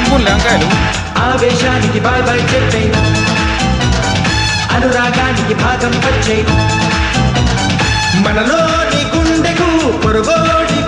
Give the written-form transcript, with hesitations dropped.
ముల్లంకాయలు. ఆవేశానికి bye bye చెప్పే, అనురాగానికి భాగం వచ్చే, మనలోని గుండెకు పొరుగోడి